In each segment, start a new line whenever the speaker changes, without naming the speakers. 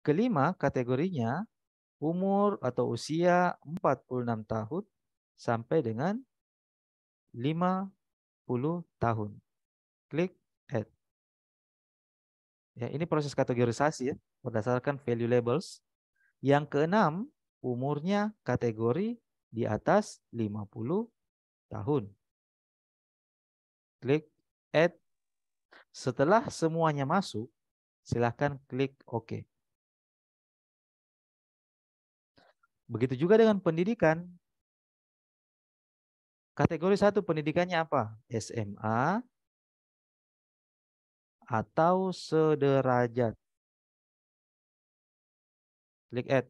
kelima kategorinya umur atau usia 46 tahun sampai dengan 50 tahun. Klik add. Ya, ini proses kategorisasi ya, berdasarkan value labels. Yang keenam, umurnya kategori di atas 50 tahun. Klik add. Setelah semuanya masuk, silahkan klik OK. Begitu juga dengan pendidikan. Kategori 1 pendidikannya apa? SMA atau sederajat. Klik add.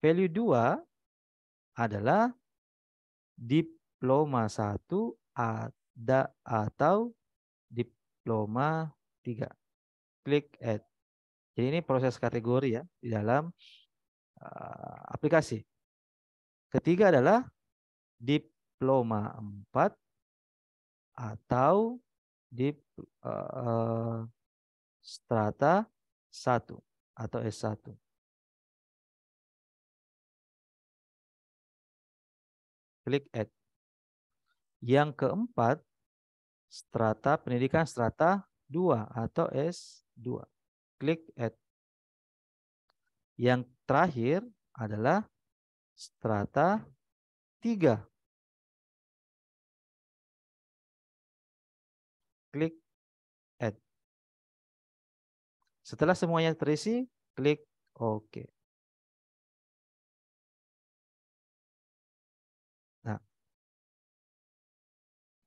Value 2 adalah diploma 1 atau diploma 3. Klik add. Jadi ini proses kategori ya di dalam aplikasi. Ketiga adalah diploma 4 atau di strata 1 atau S1. Klik add. Yang keempat, pendidikan strata 2 atau S2. Klik add. Yang terakhir adalah strata 3. Klik add. Setelah semuanya terisi, klik OK. Nah,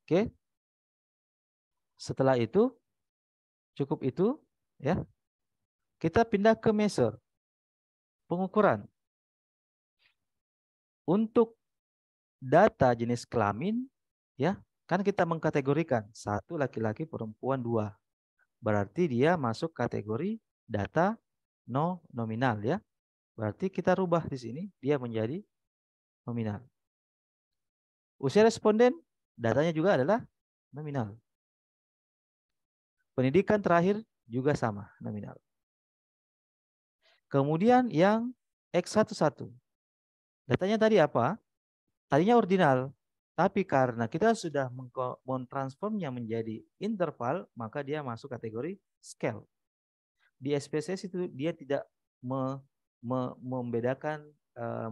oke. Setelah itu, cukup itu ya. Kita pindah ke measure. Pengukuran. Untuk data jenis kelamin ya, kan kita mengkategorikan 1 laki-laki, perempuan 2. Berarti dia masuk kategori data no nominal ya. Berarti kita rubah di sini dia menjadi nominal. Usia responden datanya juga adalah nominal. Pendidikan terakhir juga sama, nominal. Kemudian yang X11. Datanya tadi apa? Tadinya ordinal, tapi karena kita sudah mentransformnya menjadi interval, maka dia masuk kategori scale. Di SPSS itu dia tidak membedakan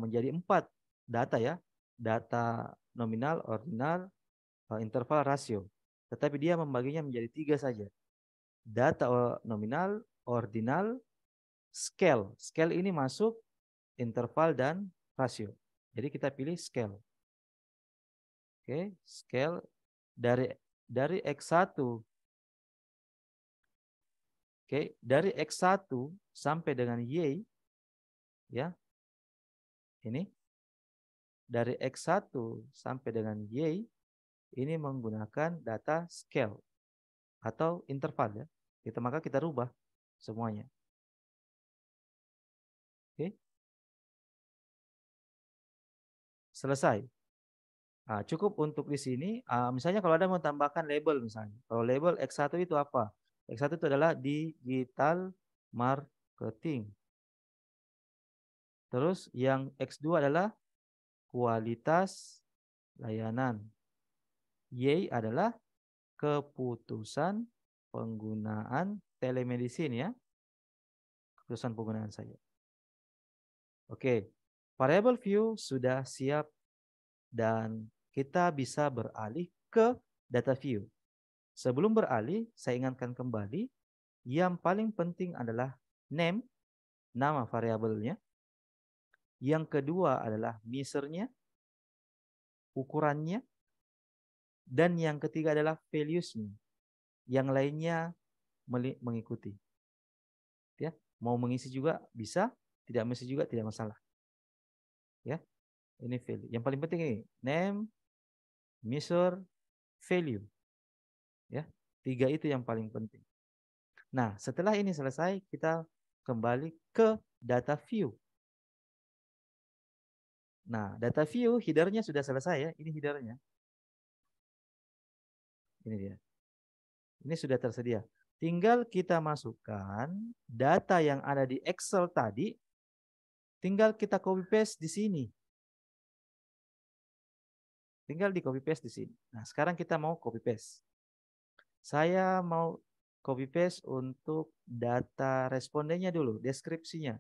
menjadi 4 data ya, data nominal, ordinal, interval, rasio. Tetapi dia membaginya menjadi 3 saja. Data nominal, ordinal, scale. Scale ini masuk interval dan rasio. Jadi kita pilih scale. Oke, scale dari X1. Oke, dari X1 sampai dengan Y ya. Ini dari X1 sampai dengan Y ini menggunakan data scale atau interval ya. Maka kita rubah semuanya. Oke. Selesai. Nah, cukup untuk di sini. Misalnya kalau ada mau tambahkan label misalnya. Kalau label X1 itu apa? X1 itu adalah digital marketing. Terus yang X2 adalah kualitas layanan. Y adalah keputusan penggunaan telemedicine ya. Keputusan penggunaan saja. Oke. Variable view sudah siap dan kita bisa beralih ke data view. Sebelum beralih, saya ingatkan kembali, yang paling penting adalah name, nama variabelnya. Yang kedua adalah measure-nya, ukurannya. Dan yang ketiga adalah values-nya. Yang lainnya mengikuti. Ya, mau mengisi juga bisa, tidak mengisi juga tidak masalah. Ya, ini value. Yang paling penting ini name, measure, value. Ya, 3 itu yang paling penting. Nah, setelah ini selesai, kita kembali ke data view. Nah, data view header-nya sudah selesai ya. Ini header-nya. Ini dia. Ini sudah tersedia. tinggal kita masukkan data yang ada di Excel tadi, tinggal kita copy paste di sini. Tinggal di copy paste di sini. Nah, sekarang kita mau copy paste. Saya mau copy paste untuk data respondennya dulu, deskripsinya.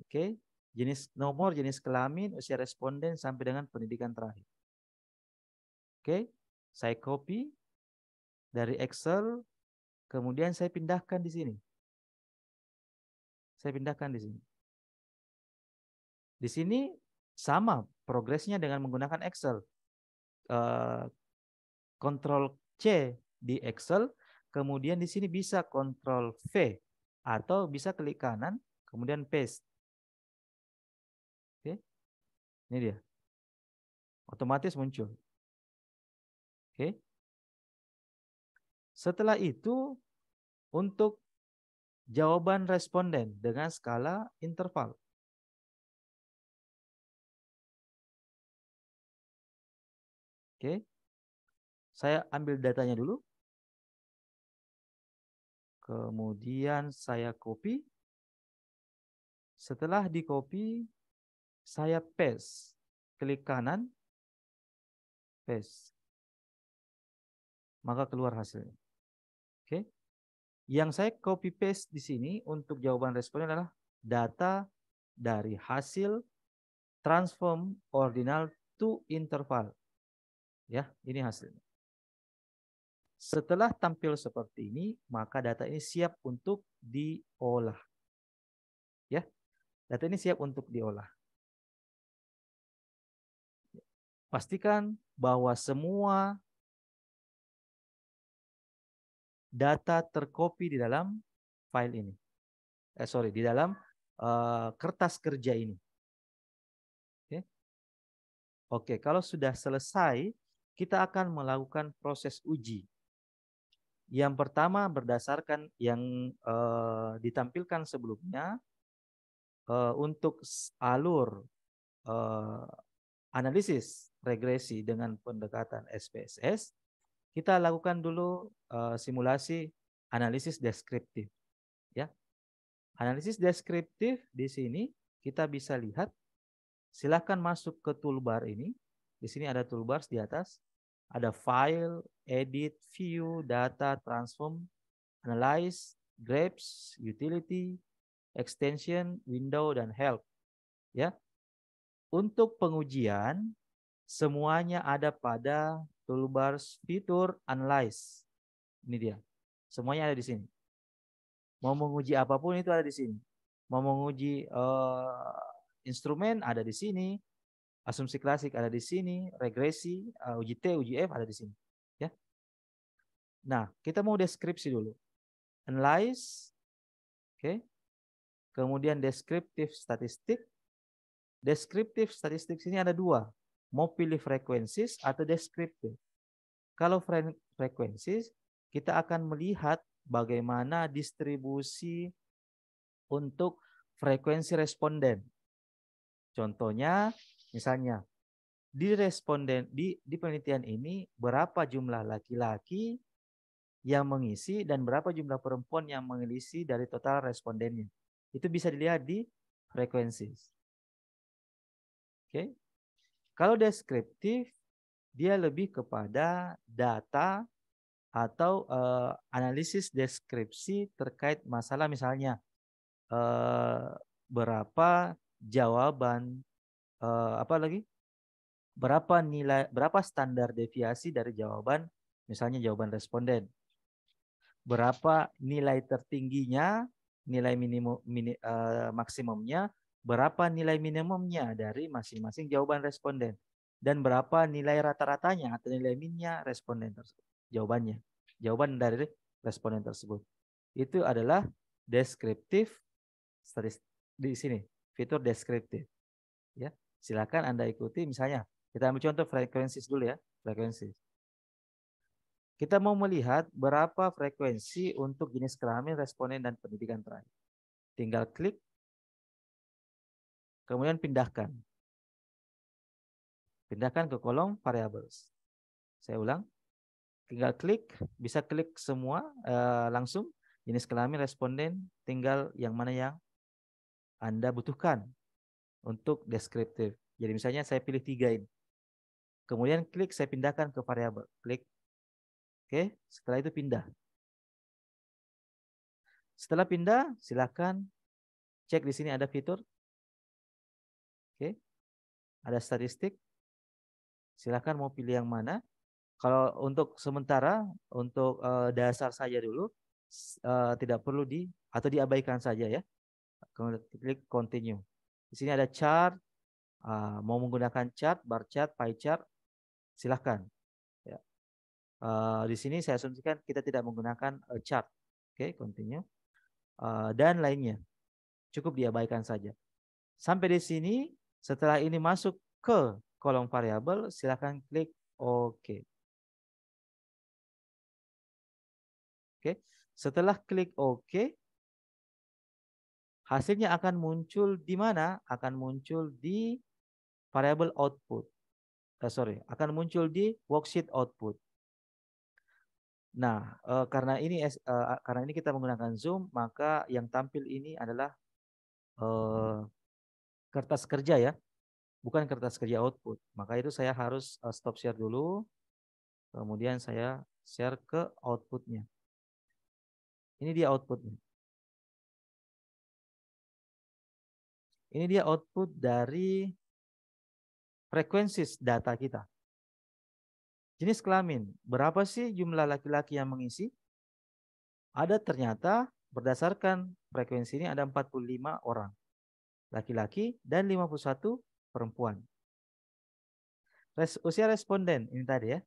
Oke, jenis nomor, jenis kelamin, usia responden sampai dengan pendidikan terakhir. Oke, saya copy dari Excel, kemudian saya pindahkan di sini. Saya pindahkan di sini. Di sini sama progresnya dengan menggunakan Excel. Ctrl C di Excel, kemudian di sini bisa Ctrl V atau bisa klik kanan, kemudian paste. Oke, ini dia. Otomatis muncul. Oke. Setelah itu untuk jawaban responden dengan skala interval. Oke. Saya ambil datanya dulu. Kemudian saya copy. Setelah di copy, saya paste. Klik kanan, paste. Maka keluar hasilnya. Oke. Yang saya copy paste di sini untuk jawaban responden adalah data dari hasil transform ordinal to interval. Ya, ini hasilnya. Setelah tampil seperti ini, maka data ini siap untuk diolah. Ya, data ini siap untuk diolah. Pastikan bahwa semua data tercopy di dalam file ini. Di dalam kertas kerja ini. Oke. Oke, kalau sudah selesai, kita akan melakukan proses uji. Yang pertama berdasarkan yang ditampilkan sebelumnya, untuk alur analisis regresi dengan pendekatan SPSS, kita lakukan dulu simulasi analisis deskriptif. Ya, analisis deskriptif di sini kita bisa lihat. Silakan masuk ke toolbar ini. Di sini ada toolbar di atas. Ada file, edit, view, data, transform, analyze, grapes, utility, extension, window, dan help. Ya, untuk pengujian semuanya ada pada toolbar fitur analyze. Ini dia. Semuanya ada di sini. Mau menguji apapun itu ada di sini. Mau menguji instrumen ada di sini, asumsi klasik ada di sini, regresi, uji T, uji F ada di sini. Ya. Nah, kita mau deskripsi dulu. Analyze, oke. Kemudian deskriptif statistik. Deskriptif statistik sini ada dua. Mau pilih frekuensis atau deskriptif. Kalau frekuensis, kita akan melihat bagaimana distribusi untuk frekuensi responden. Contohnya, misalnya di penelitian ini berapa jumlah laki-laki yang mengisi dan berapa jumlah perempuan yang mengisi dari total respondennya. Itu bisa dilihat di frekuensi. Oke. Kalau deskriptif, dia lebih kepada data atau analisis deskripsi terkait masalah, misalnya berapa jawaban, berapa standar deviasi dari jawaban, misalnya jawaban responden, berapa nilai tertingginya, nilai maksimumnya, berapa nilai minimumnya dari masing-masing jawaban responden, dan berapa nilai rata-ratanya atau nilai minnya responden tersebut. Jawaban dari responden tersebut. Itu adalah deskriptif di sini, fitur deskriptif. Ya, silakan Anda ikuti. Misalnya, kita ambil contoh frekuensi dulu ya, frekuensi. Kita mau melihat berapa frekuensi untuk jenis kelamin, responden, dan pendidikan terakhir. Tinggal klik, kemudian pindahkan. Pindahkan ke kolom variables. Saya ulang. tinggal klik, bisa klik semua langsung jenis kelamin responden, tinggal yang mana yang Anda butuhkan untuk deskriptif. Jadi misalnya saya pilih 3 ini. Kemudian klik, saya pindahkan ke variabel. Klik. Oke, setelah itu pindah. Setelah pindah, silakan cek di sini ada fitur. Oke. Ada statistik. Silakan mau pilih yang mana. Kalau untuk sementara, untuk dasar saja dulu, tidak perlu atau diabaikan saja ya. Klik continue. Di sini ada chart, mau menggunakan chart, bar chart, pie chart, silahkan. Ya. Di sini saya asumsikan kita tidak menggunakan chart. Oke, continue. Dan lainnya. Cukup diabaikan saja. Sampai di sini, setelah ini masuk ke kolom variabel, silahkan klik OK. Oke, setelah klik OK, hasilnya akan muncul di mana? Akan muncul di variabel output. Akan muncul di worksheet output. Nah, karena ini kita menggunakan Zoom, maka yang tampil ini adalah kertas kerja ya, bukan kertas kerja output. Maka itu saya harus stop share dulu, kemudian saya share ke outputnya. Ini dia outputnya. Ini dia output dari frekuensi data kita. Jenis kelamin, berapa sih jumlah laki-laki yang mengisi? Ada ternyata berdasarkan frekuensi ini ada 45 orang laki-laki dan 51 perempuan. Usia responden ini tadi ya.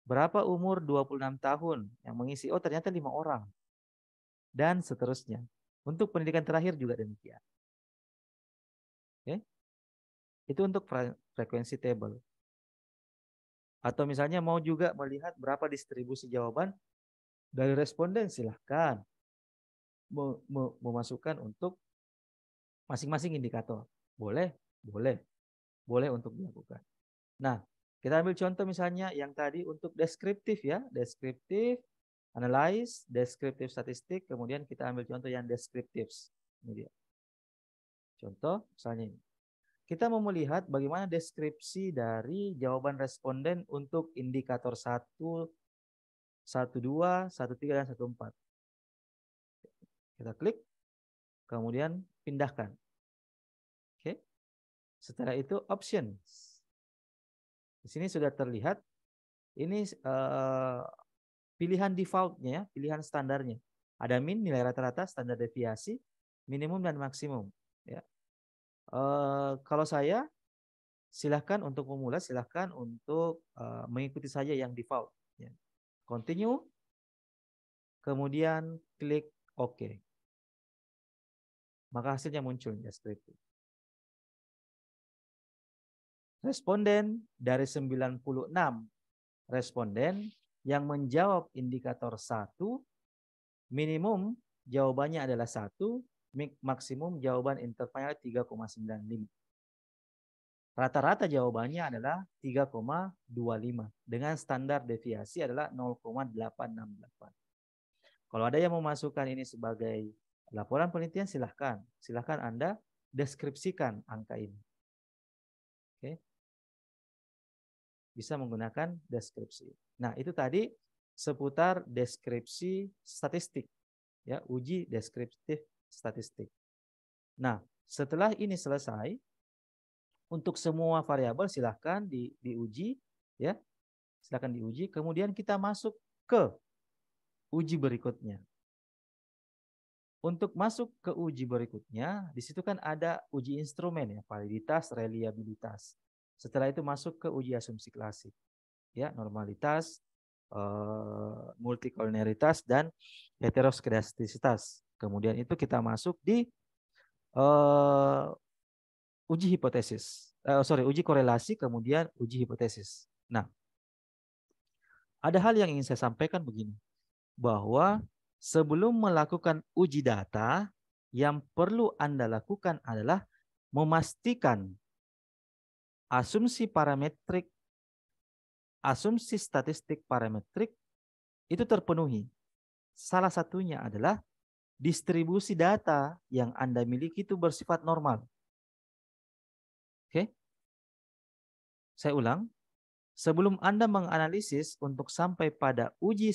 Berapa umur 26 tahun yang mengisi? Oh, ternyata 5 orang. Dan seterusnya. Untuk pendidikan terakhir juga demikian. Oke. Itu untuk frekuensi table. Atau misalnya mau juga melihat berapa distribusi jawaban dari responden, silahkan memasukkan untuk masing-masing indikator. Boleh, boleh, boleh untuk dilakukan. Nah, kita ambil contoh misalnya yang tadi untuk deskriptif ya, deskriptif, analyze, deskriptif statistik, kemudian kita ambil contoh yang deskriptif. Ini dia. Contoh misalnya ini. Kita mau melihat bagaimana deskripsi dari jawaban responden untuk indikator 1, 1, 2, 1, 3, dan 1, 4. Kita klik, kemudian pindahkan. Oke. Setelah itu options. Di sini sudah terlihat ini pilihan defaultnya ya, pilihan standarnya. Ada min, nilai rata-rata, standar deviasi, minimum dan maksimum. Ya. Kalau saya silahkan untuk pemula, silahkan untuk mengikuti saja yang default. Ya. Continue, kemudian klik OK. Maka hasilnya muncul deskriptif. Responden dari 96 responden yang menjawab indikator 1, minimum jawabannya adalah 1, maksimum jawaban intervalnya 3,95. Rata-rata jawabannya adalah 3,25 dengan standar deviasi adalah 0,868. Kalau ada yang memasukkan ini sebagai laporan penelitian, silahkan Anda deskripsikan angka ini. Oke. Bisa menggunakan deskripsi. Nah, itu tadi seputar deskripsi statistik. Ya, uji deskriptif statistik. Nah, setelah ini selesai, untuk semua variabel silahkan diuji, ya, silahkan diuji. Kemudian kita masuk ke uji berikutnya. Untuk masuk ke uji berikutnya, di situ kan ada uji instrumen ya, validitas, reliabilitas. Setelah itu masuk ke uji asumsi klasik, ya, normalitas, multikolinialitas, dan heteroskedastisitas. Kemudian itu kita masuk di uji hipotesis, uji korelasi, kemudian uji hipotesis. Nah, ada hal yang ingin saya sampaikan begini, bahwa sebelum melakukan uji data, yang perlu Anda lakukan adalah memastikan asumsi parametrik, asumsi statistik parametrik itu terpenuhi. Salah satunya adalah distribusi data yang Anda miliki itu bersifat normal. Oke? Saya ulang. Sebelum Anda menganalisis untuk sampai pada uji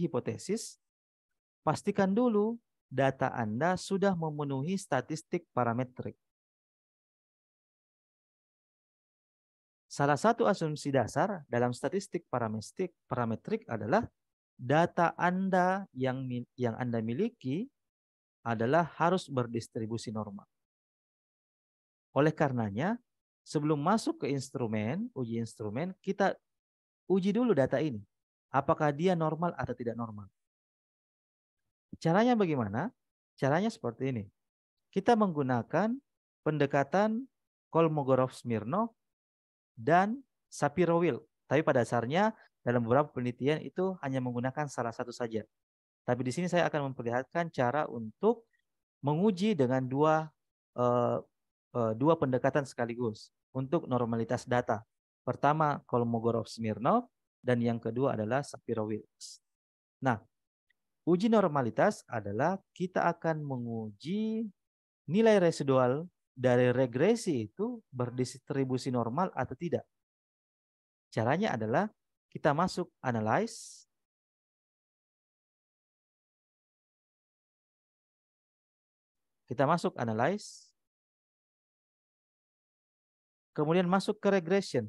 hipotesis, pastikan dulu data Anda sudah memenuhi statistik parametrik. Salah satu asumsi dasar dalam statistik parametrik adalah data Anda yang Anda miliki adalah harus berdistribusi normal. Oleh karenanya, sebelum masuk ke uji instrumen, kita uji dulu data ini. Apakah dia normal atau tidak normal? Caranya bagaimana? Caranya seperti ini. Kita menggunakan pendekatan Kolmogorov-Smirnov dan Shapiro-Wilk. Tapi pada dasarnya dalam beberapa penelitian itu hanya menggunakan salah satu saja. Tapi di sini saya akan memperlihatkan cara untuk menguji dengan dua pendekatan sekaligus untuk normalitas data. Pertama Kolmogorov-Smirnov dan yang kedua adalah Shapiro-Wilk. Nah, uji normalitas adalah kita akan menguji nilai residual dari regresi itu berdistribusi normal atau tidak. Caranya adalah kita masuk analyze. Kita masuk analyze. Kemudian masuk ke regression.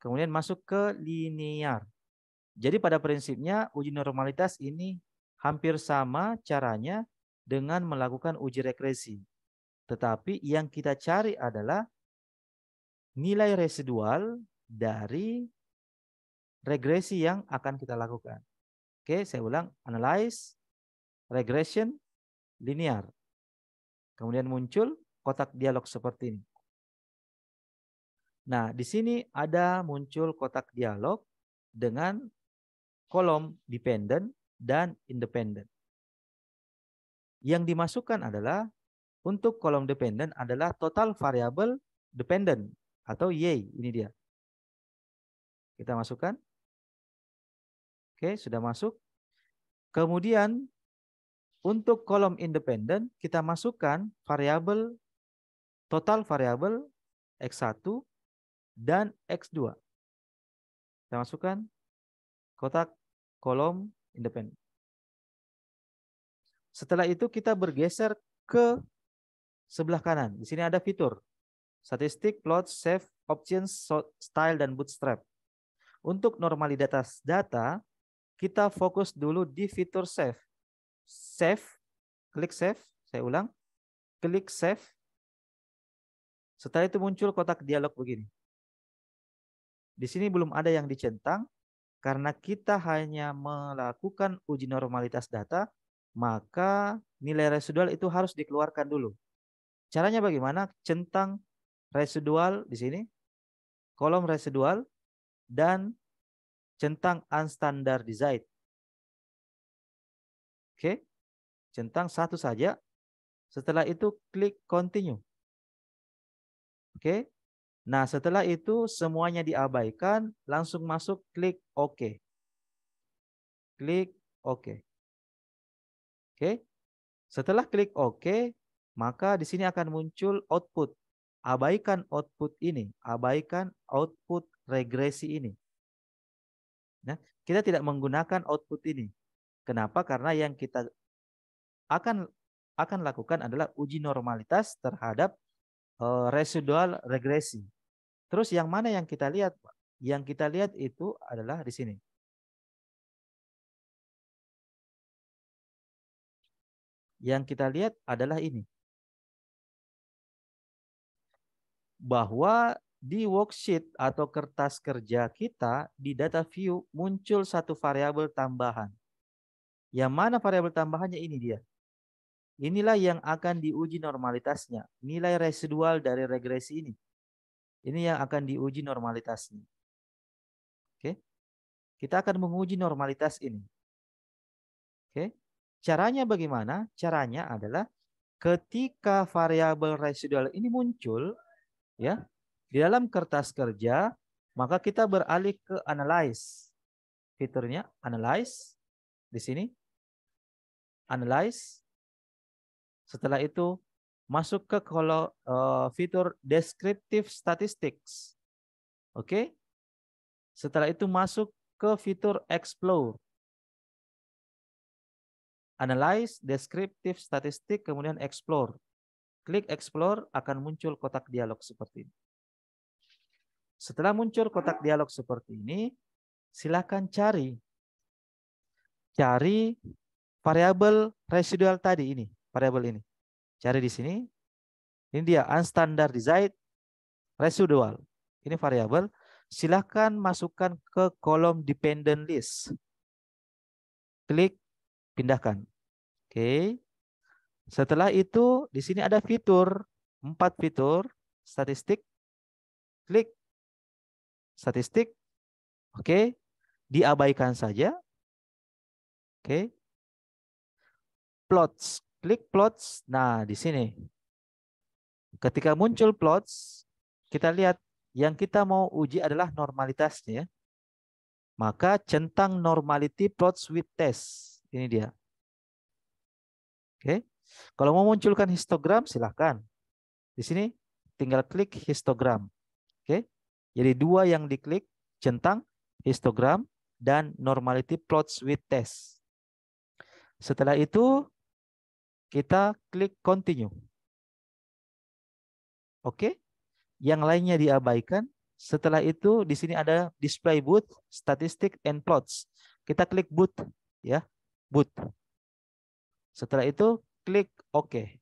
Kemudian masuk ke linear. Jadi pada prinsipnya uji normalitas ini hampir sama caranya dengan melakukan uji regresi. Tetapi yang kita cari adalah nilai residual dari regresi yang akan kita lakukan. Oke, saya ulang. Analyze, regression, linear. Kemudian muncul kotak dialog seperti ini. Nah, di sini ada muncul kotak dialog dengan kolom dependent dan independent. Yang dimasukkan adalah untuk kolom dependent adalah total variable dependent atau Y. Ini dia. Kita masukkan. Oke, sudah masuk. Kemudian untuk kolom independent kita masukkan total variabel X1 dan X2. Kita masukkan kotak kolom independen. Setelah itu kita bergeser ke sebelah kanan. Di sini ada fitur statistik, plot, save, options, style, dan bootstrap. Untuk normalitas data, kita fokus dulu di fitur save. Save, klik save. Saya ulang, klik save. Setelah itu muncul kotak dialog begini. Di sini belum ada yang dicentang. Karena kita hanya melakukan uji normalitas data, maka nilai residual itu harus dikeluarkan dulu. Caranya bagaimana? Centang residual di sini, kolom residual, dan centang unstandardized. Oke, centang satu saja. Setelah itu klik continue. Oke. Nah, setelah itu semuanya diabaikan, langsung masuk klik OK. Klik OK. Oke. Setelah klik OK, maka di sini akan muncul output. Abaikan output ini, abaikan output regresi ini. Nah, kita tidak menggunakan output ini. Kenapa? Karena yang kita akan lakukan adalah uji normalitas terhadap residual regresi. Terus yang mana yang kita lihat? Yang kita lihat itu adalah di sini. Yang kita lihat adalah ini. Bahwa di worksheet atau kertas kerja kita di data view muncul satu variabel tambahan. Yang mana variabel tambahannya ini dia. Inilah yang akan diuji normalitasnya. Nilai residual dari regresi ini. Ini yang akan diuji normalitasnya. Oke. Kita akan menguji normalitas ini. Oke. Caranya bagaimana? Caranya adalah ketika variabel residual ini muncul, ya, di dalam kertas kerja Maka kita beralih ke analyze. Fiturnya analyze di sini. Analyze. Setelah itu masuk ke fitur descriptive statistics. Oke. Setelah itu masuk ke fitur explore. Analyze, descriptive statistik, kemudian explore. Klik explore, akan muncul kotak dialog seperti ini. Setelah muncul kotak dialog seperti ini, silakan cari variabel residual tadi ini, variabel ini. Cari di sini. Ini dia unstandardized residual. Ini variabel. Silakan masukkan ke kolom dependent list. Klik pindahkan. Oke. Setelah itu di sini ada fitur, 4 fitur statistik. Klik statistik. Oke. Diabaikan saja. Oke. Plots. Klik plots. Nah, di sini. Ketika muncul plots, kita lihat yang kita mau uji adalah normalitasnya. Maka centang normality plots with test. Ini dia. Oke. Kalau mau munculkan histogram, silahkan. Di sini tinggal klik histogram. Oke. Jadi 2 yang diklik, centang, histogram, dan normality plots with test. Setelah itu, kita klik continue. Oke. Yang lainnya diabaikan. Setelah itu, di sini ada display booth, statistic, and plots. Kita klik booth, ya, booth. Setelah itu, klik OK.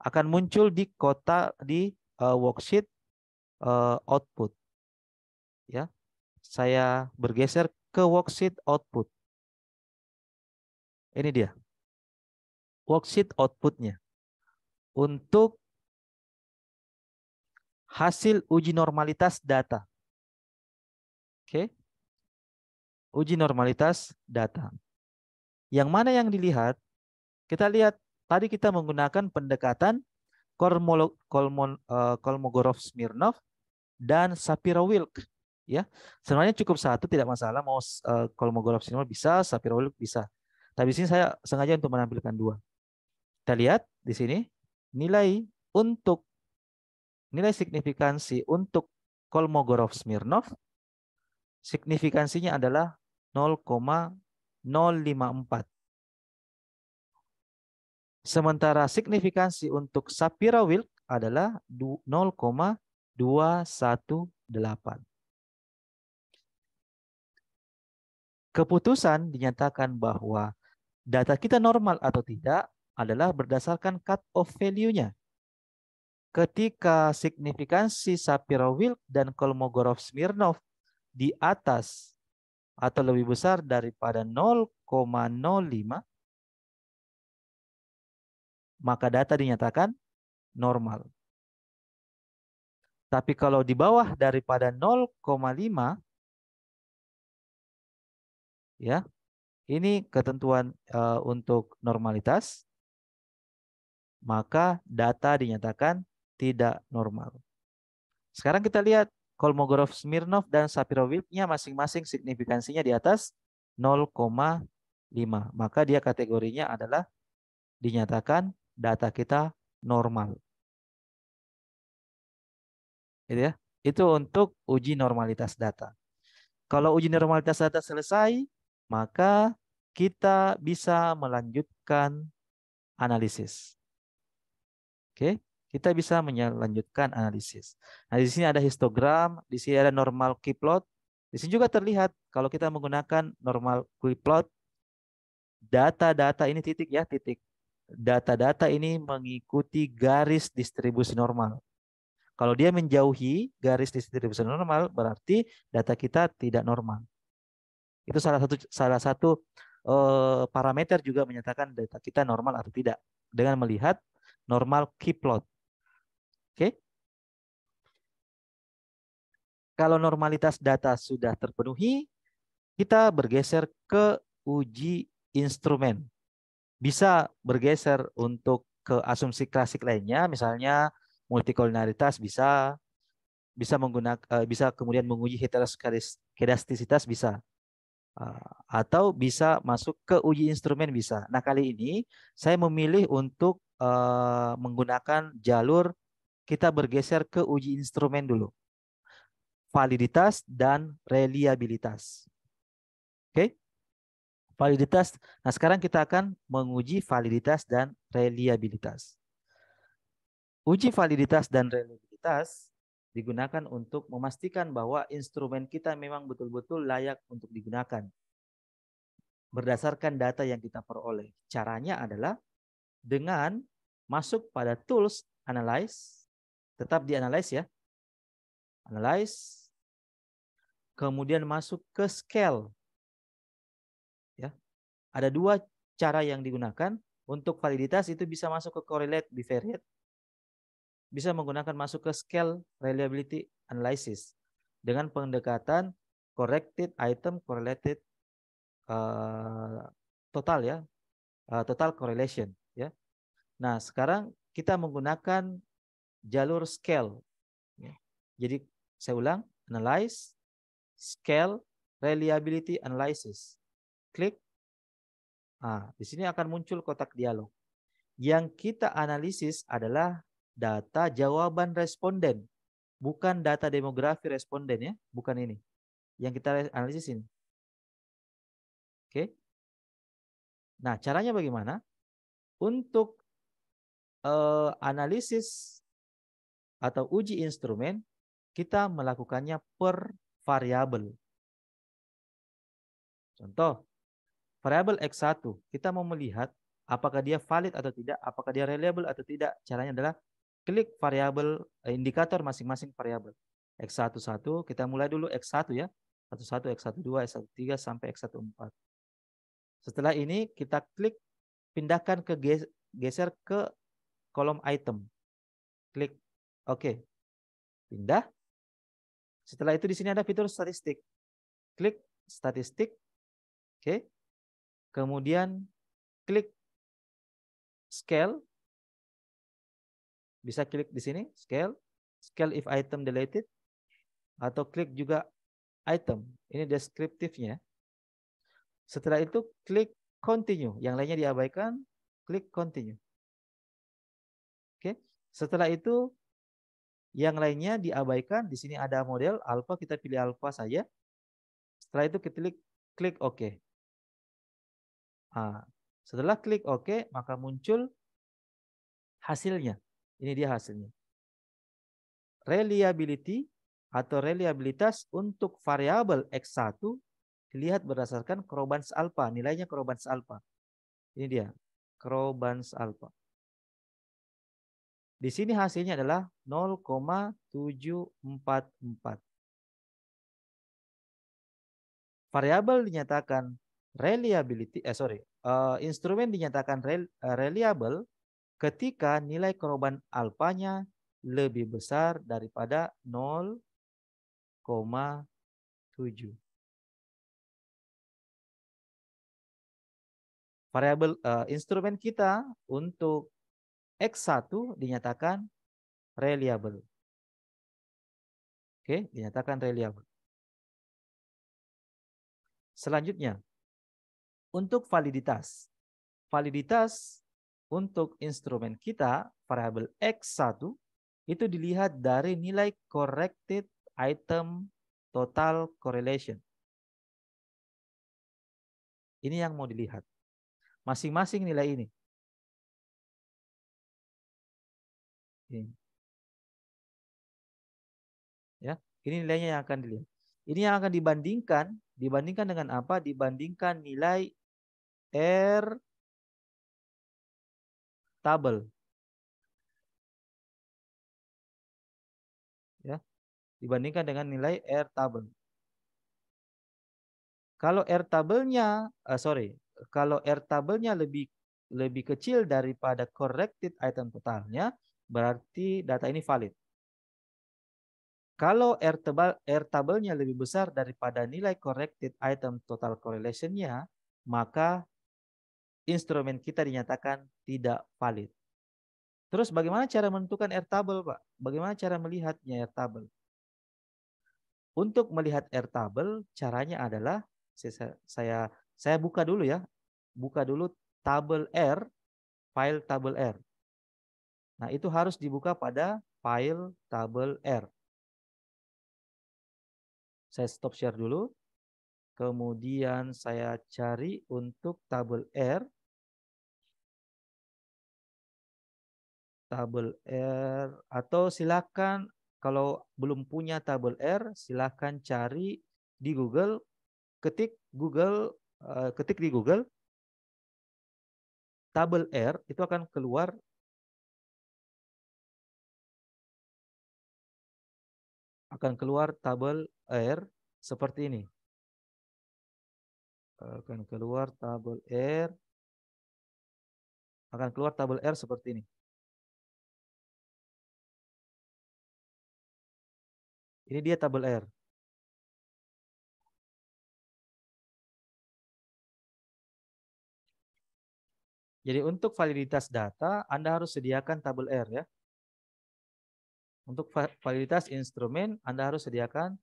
Akan muncul di worksheet output. Ya, saya bergeser ke worksheet output. Ini dia worksheet outputnya untuk hasil uji normalitas data. Oke, uji normalitas data. Yang mana yang dilihat? Kita lihat tadi kita menggunakan pendekatan Kolmogorov-Smirnov dan Shapiro-Wilk. Ya, sebenarnya cukup satu, tidak masalah. Mau Kolmogorov-Smirnov bisa, Shapiro-Wilk bisa. Tapi di sini saya sengaja untuk menampilkan 2. Kita lihat di sini nilai signifikansi untuk Kolmogorov-Smirnov, signifikansinya adalah 0,054. Sementara signifikansi untuk Shapiro-Wilk adalah 0,218. Keputusan dinyatakan bahwa data kita normal atau tidak adalah berdasarkan cut-off value-nya. Ketika signifikansi Shapiro-Wilk dan Kolmogorov-Smirnov di atas atau lebih besar daripada 0,05, maka data dinyatakan normal. Tapi kalau di bawah daripada 0,5, ya, ini ketentuan untuk normalitas, maka data dinyatakan tidak normal. Sekarang kita lihat Kolmogorov-Smirnov dan Shapiro-Wilk-nya masing-masing signifikansinya di atas 0,5. Maka dia kategorinya adalah dinyatakan data kita normal. Gitu ya. Itu untuk uji normalitas data. Kalau uji normalitas data selesai, maka kita bisa melanjutkan analisis. Oke, kita bisa melanjutkan analisis. Nah, di sini ada histogram, di sini ada normal Q-plot. Di sini juga terlihat kalau kita menggunakan normal Q-plot, data-data ini titik ya, titik. Data-data ini mengikuti garis distribusi normal. Kalau dia menjauhi garis distribusi normal, berarti data kita tidak normal. Itu salah satu parameter juga menyatakan data kita normal atau tidak dengan melihat normal Q-plot. Oke. Kalau normalitas data sudah terpenuhi, kita bergeser ke uji instrumen. Bisa bergeser untuk ke asumsi klasik lainnya, misalnya multikolinialitas bisa, bisa menggunakan bisa kemudian menguji heteroskedastisitas bisa. Atau bisa masuk ke uji instrumen bisa. Nah, kali ini saya memilih untuk menggunakan jalur kita bergeser ke uji instrumen dulu. Validitas dan reliabilitas. Oke? Validitas. Nah, sekarang kita akan menguji validitas dan reliabilitas. Uji validitas dan reliabilitas digunakan untuk memastikan bahwa instrumen kita memang betul-betul layak untuk digunakan berdasarkan data yang kita peroleh. Caranya adalah dengan masuk pada tools analyze, tetap di analyze ya. Analyze, kemudian masuk ke scale. Ya. Ada dua cara yang digunakan. Untuk validitas itu bisa masuk ke correlate bivariate, bisa menggunakan masuk ke scale reliability analysis dengan pendekatan corrected item correlated total ya, total correlation ya. Nah, sekarang kita menggunakan jalur scale ya. Jadi saya ulang, analyze, scale, reliability analysis. Klik. Di sini akan muncul kotak dialog. Yang kita analisis adalah data jawaban responden, bukan data demografi responden ya, bukan ini. Yang kita analisis ini. Oke. Nah, caranya bagaimana? Untuk analisis atau uji instrumen, kita melakukannya per variabel. Contoh, variabel X1, kita mau melihat apakah dia valid atau tidak, apakah dia reliable atau tidak. Caranya adalah klik variabel indikator masing-masing variabel. X11, kita mulai dulu X1 ya. X1, X12, X13 sampai X14. Setelah ini kita klik pindahkan ke geser ke kolom item. Klik oke. Pindah. Setelah itu di sini ada fitur statistik. Klik statistik. Oke. Kemudian klik scale. Bisa klik di sini scale. Scale if item deleted. Atau klik juga item. Ini deskriptifnya. Setelah itu klik continue. Yang lainnya diabaikan. Klik continue. Oke. Setelah itu yang lainnya diabaikan. Di sini ada model alpha. Kita pilih alpha saja. Setelah itu kita klik OK. Setelah klik OK, maka muncul hasilnya. Ini dia hasilnya. Reliability atau reliabilitas untuk variabel X1 dilihat berdasarkan Krobans alpha. Nilainya Krobans alpha. Ini dia, Krobans alpha. Di sini hasilnya adalah 0,744. Variabel dinyatakan reliability, instrumen dinyatakan reliable ketika nilai korban alfanya lebih besar daripada 0,7. Variabel instrumen kita untuk X1 dinyatakan reliable. Oke, dinyatakan reliable. Selanjutnya, untuk validitas. Validitas untuk instrumen kita, variabel X1, itu dilihat dari nilai corrected item total correlation. Ini yang mau dilihat. Masing-masing nilai ini. Ya, ini nilainya yang akan dilihat. Ini yang akan dibandingkan dengan apa? Dibandingkan nilai R tabel. Ya, dibandingkan dengan nilai R tabel. Kalau R tabelnya, kalau R tabelnya lebih kecil daripada corrected item totalnya, berarti data ini valid. Kalau R tabelnya lebih besar daripada nilai corrected item total correlation-nya, maka instrumen kita dinyatakan tidak valid. Terus bagaimana cara menentukan R tabel, Pak? Bagaimana cara melihatnya R tabel? Untuk melihat Airtable, caranya adalah saya buka dulu ya. Buka dulu tabel R, file tabel R. Nah, itu harus dibuka pada file tabel R. Saya stop share dulu. Kemudian saya cari untuk tabel R. Tabel R, atau silakan kalau belum punya tabel R, silakan cari di Google, ketik di Google tabel R, itu akan keluar tabel R seperti ini. Akan keluar tabel R seperti ini. Ini dia tabel R. Jadi untuk validitas data Anda harus sediakan tabel R ya. Untuk validitas instrumen Anda harus sediakan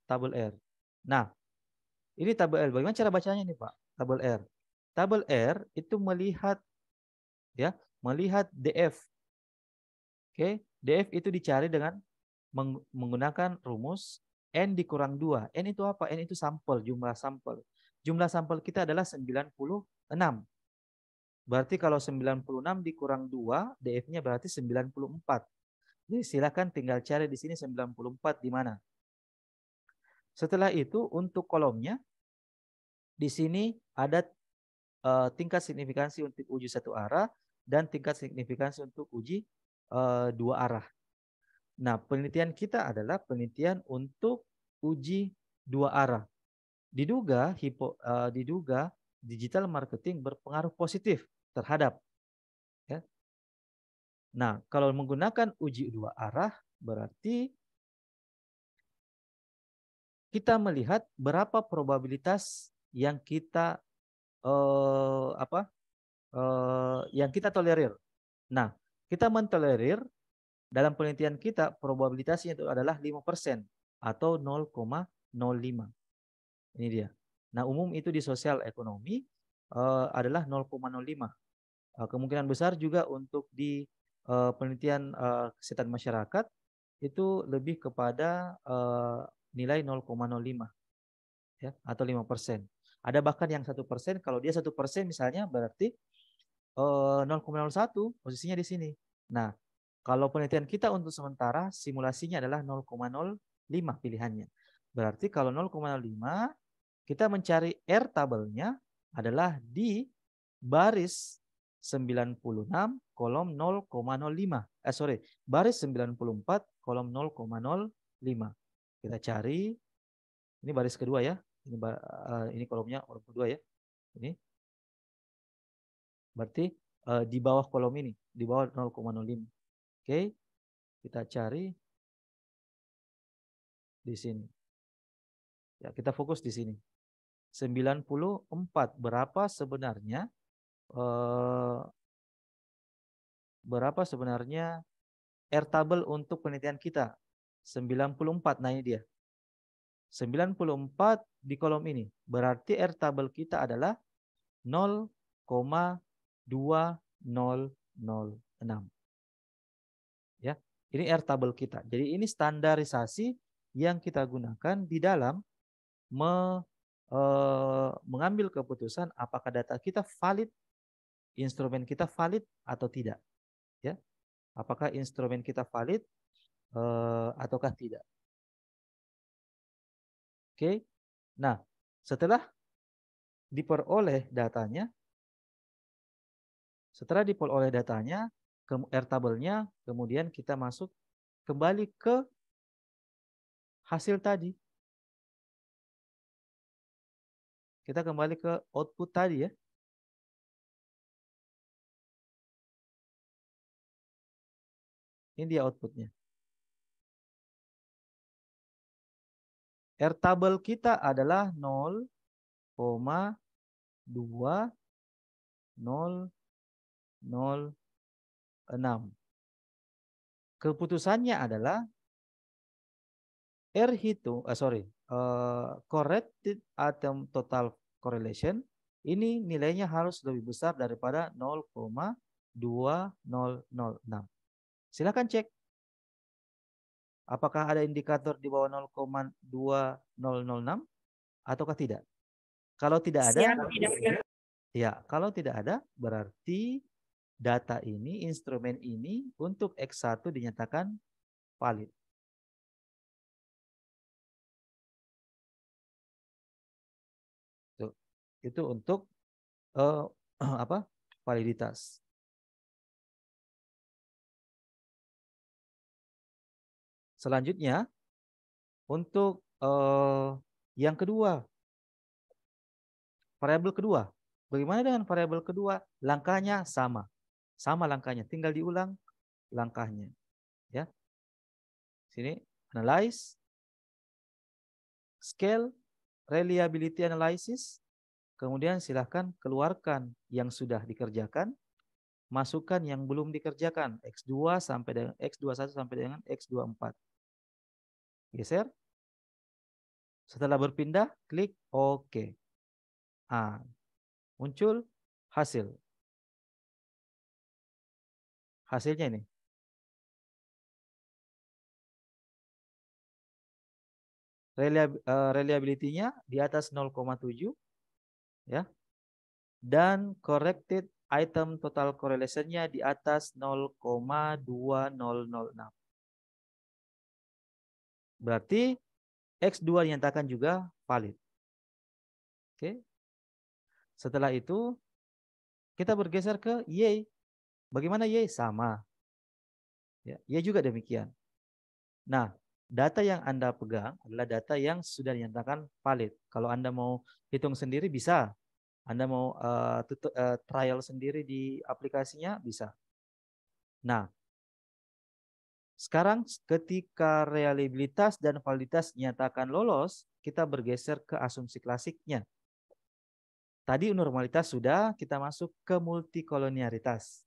tabel R. Nah, ini tabel R. Bagaimana cara bacanya nih Pak? Tabel R. Tabel R itu melihat DF. Oke, DF itu dicari dengan menggunakan rumus N dikurang 2. N itu apa? N itu sampel, jumlah sampel. Jumlah sampel kita adalah 96. Berarti kalau 96 dikurang 2, DF-nya berarti 94. Jadi silakan tinggal cari di sini 94 di mana. Setelah itu untuk kolomnya di sini ada tingkat signifikansi untuk uji satu arah dan tingkat signifikansi untuk uji dua arah. Nah, penelitian kita adalah penelitian untuk uji dua arah. Diduga digital marketing berpengaruh positif terhadap ya. Nah, kalau menggunakan uji dua arah berarti kita melihat berapa probabilitas yang kita yang kita tolerir. Nah, kita mentolerir dalam penelitian kita probabilitasnya itu adalah 5% atau 0,05. Ini dia. Nah, umum itu di sosial ekonomi adalah 0,05. Kemungkinan besar juga untuk di penelitian kesehatan masyarakat itu lebih kepada nilai 0,05 ya atau 5%. Ada bahkan yang 1%. Kalau dia 1% misalnya berarti 0,01 posisinya di sini. Nah, kalau penelitian kita untuk sementara simulasinya adalah 0,05 pilihannya. Berarti kalau 0,05 kita mencari R tabelnya adalah di baris 96 kolom 0,05. Baris 94 kolom 0,05. Kita cari. Ini baris kedua ya. Ini kolomnya kolom kedua ya. Ini. Berarti di bawah kolom ini, di bawah 0,05. Oke. Kita cari di sini. Ya, kita fokus di sini. 94 berapa sebenarnya airtable untuk penelitian kita? 94. Nah, ini dia. 94 di kolom ini. Berarti airtable kita adalah 0,2006. Ya. Ini airtable kita. Jadi ini standarisasi yang kita gunakan di dalam mengambil keputusan apakah data kita valid, instrumen kita valid atau tidak. Ya. Apakah instrumen kita valid ataukah tidak. Oke. Nah, setelah diperoleh datanya, ke airtable-nya, kemudian kita masuk kembali ke hasil tadi. Kita kembali ke output tadi ya. Ini dia outputnya. Airtable kita adalah 0,2006. Keputusannya adalah corrected atom total correlation ini nilainya harus lebih besar daripada 0,2006. Silakan cek apakah ada indikator di bawah 0,2006 ataukah tidak. Kalau tidak ada, ya, kalau tidak ada berarti data ini, instrumen ini untuk X1 dinyatakan valid. Tuh, itu untuk validitas. Selanjutnya untuk yang kedua, variabel kedua. Bagaimana dengan variabel kedua? Langkahnya sama. Sama langkahnya, tinggal diulang langkahnya. Ya. Sini analyze, scale, reliability analysis. Kemudian silahkan keluarkan yang sudah dikerjakan, masukkan yang belum dikerjakan, X2 sampai dengan X21 sampai dengan X24. Geser. Setelah berpindah, klik OK. Muncul hasil. Hasilnya ini. Reliability-nya di atas 0,7 ya. Dan corrected item total correlation-nya di atas 0,2006. Berarti X2 dinyatakan juga valid. Oke. Setelah itu kita bergeser ke Y. Bagaimana Y? Sama. Ya, Y juga demikian. Nah, data yang Anda pegang adalah data yang sudah dinyatakan valid. Kalau Anda mau hitung sendiri bisa. Anda mau trial sendiri di aplikasinya bisa. Nah, sekarang ketika reliabilitas dan validitas dinyatakan lolos, kita bergeser ke asumsi klasiknya. Tadi normalitas sudah, kita masuk ke multikolonialitas.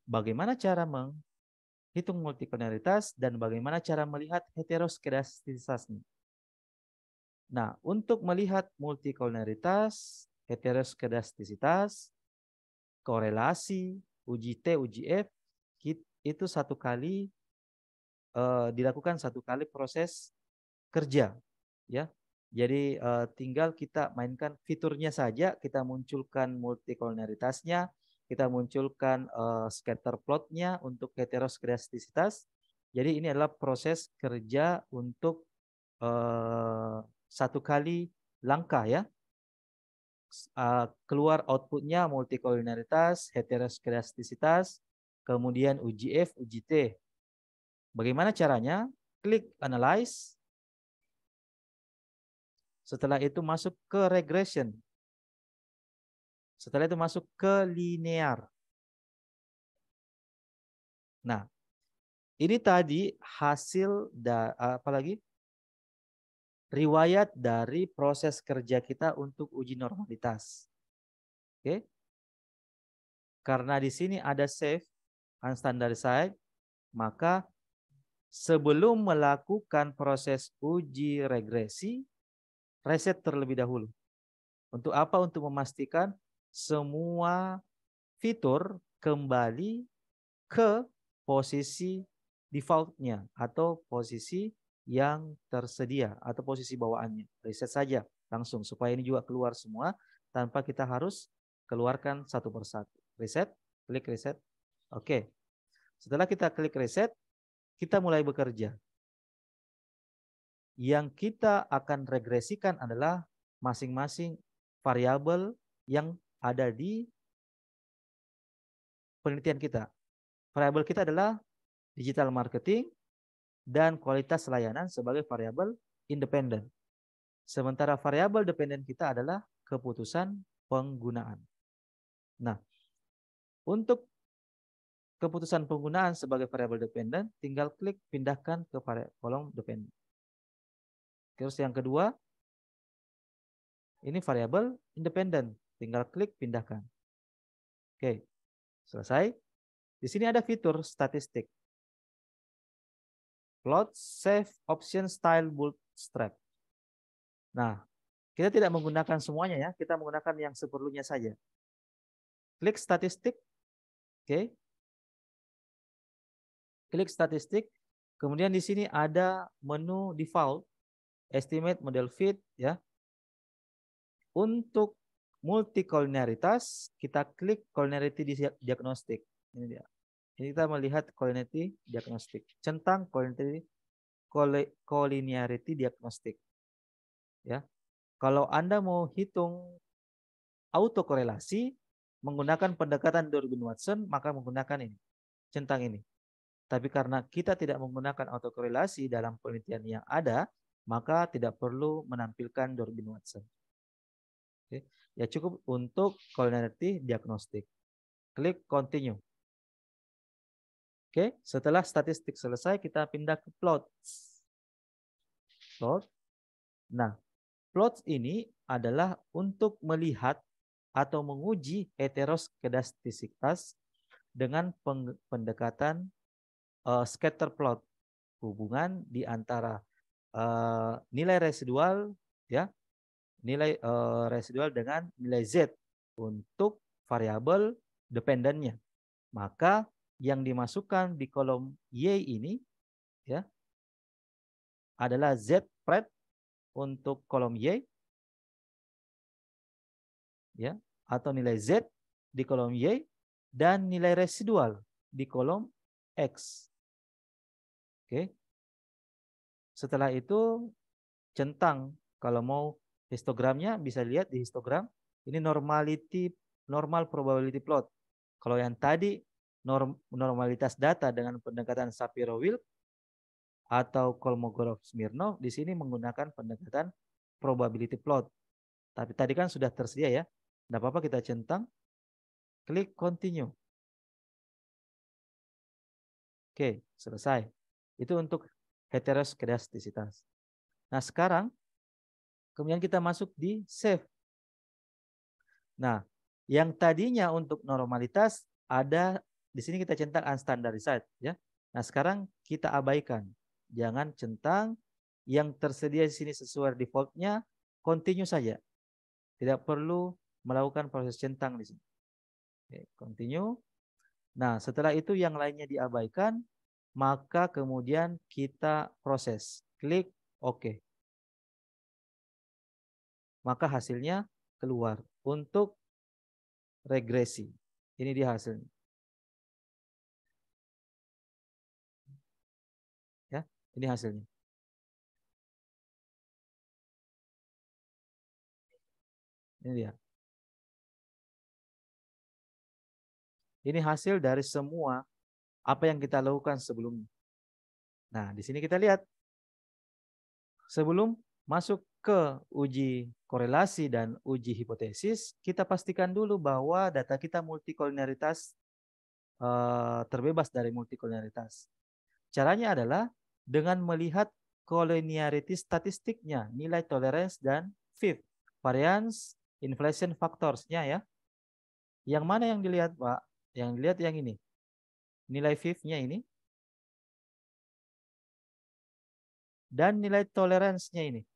Bagaimana cara menghitung multikolonialitas dan bagaimana cara melihat heteroskedastisitasnya? Nah, untuk melihat multikolonialitas, heteroskedastisitas, korelasi, uji T, uji F, itu dilakukan satu kali proses kerja, ya. Jadi tinggal kita mainkan fiturnya saja, kita munculkan multikolonialitasnya, kita munculkan scatter plotnya untuk heteroskedastisitas. Jadi ini adalah proses kerja untuk satu kali langkah ya. Keluar outputnya multikolonialitas, heteroskedastisitas, kemudian uji F, uji T. Bagaimana caranya? Klik analyze. Setelah itu masuk ke regression. Setelah itu masuk ke linear. Nah, ini tadi hasil apalagi riwayat dari proses kerja kita untuk uji normalitas. Oke. Karena di sini ada safe unstandardized, maka sebelum melakukan proses uji regresi, reset terlebih dahulu. Untuk apa? Untuk memastikan semua fitur kembali ke posisi defaultnya atau posisi yang tersedia atau posisi bawaannya. Reset saja langsung supaya ini juga keluar semua tanpa kita harus keluarkan satu persatu. Reset, klik reset. Oke. Setelah kita klik reset, kita mulai bekerja. Yang kita akan regresikan adalah masing-masing variabel yang ada di penelitian kita. Variabel kita adalah digital marketing dan kualitas layanan sebagai variabel independen. Sementara variabel dependen kita adalah keputusan penggunaan. Nah, untuk keputusan penggunaan sebagai variabel dependen, tinggal klik pindahkan ke kolom dependen. Terus yang kedua, ini variabel independen, tinggal klik pindahkan. Oke, selesai. Di sini ada fitur statistik. plot save option style bootstrap. Nah, kita tidak menggunakan semuanya ya, kita menggunakan yang seperlunya saja. Klik statistik, oke. Klik statistik, kemudian di sini ada menu default, estimate model fit ya. Untuk multicollinearitas, kita klik collinearity diagnostic. Ini dia. Ini kita melihat collinearity diagnostic. Centang collinearity diagnostic. Ya. Kalau Anda mau hitung autokorelasi menggunakan pendekatan Durbin-Watson, maka menggunakan ini, centang ini. Tapi karena kita tidak menggunakan autokorelasi dalam penelitian yang ada, maka tidak perlu menampilkan Durbin-Watson. Oke. Ya cukup untuk collinearity diagnostic. Klik continue. Oke, setelah statistik selesai kita pindah ke plot. Plot. Nah, plot ini adalah untuk melihat atau menguji heteroskedastisitas dengan pendekatan scatter plot, hubungan di antara nilai residual ya, nilai residual dengan nilai Z untuk variabel dependennya. Maka yang dimasukkan di kolom Y ini ya adalah Z pred untuk kolom Y ya, atau nilai Z di kolom Y dan nilai residual di kolom X. Oke. Setelah itu centang, kalau mau histogramnya bisa lihat di histogram. Ini normal probability plot. Kalau yang tadi normalitas data dengan pendekatan Shapiro-Wilk atau Kolmogorov-Smirnov, di sini menggunakan pendekatan probability plot. Tapi tadi kan sudah tersedia ya. Tidak apa-apa, kita centang. Klik continue. Oke, selesai. Itu untuk heteroskedastisitas. Nah, sekarang kemudian kita masuk di save. Nah, yang tadinya untuk normalitas ada di sini kita centang unstandarized ya. Nah, sekarang kita abaikan. Jangan centang yang tersedia di sini sesuai defaultnya, continue saja. Tidak perlu melakukan proses centang di sini. Oke, continue. Nah, setelah itu yang lainnya diabaikan, maka kemudian kita proses. Klik OK. Maka hasilnya keluar untuk regresi. Ini dia hasilnya. Ya, ini hasilnya. Ini dia. Ini hasil dari semua apa yang kita lakukan sebelumnya. Nah, di sini kita lihat. Sebelum masuk ke uji korelasi dan uji hipotesis, kita pastikan dulu bahwa data kita multikoliniaritas, terbebas dari multikoliniaritas. Caranya adalah dengan melihat collinearity statistiknya, nilai tolerance dan FIF, variance inflation factors-nya ya. Yang mana yang dilihat, Pak? Yang dilihat yang ini. Nilai FIF-nya ini dan nilai tolerance-nya ini.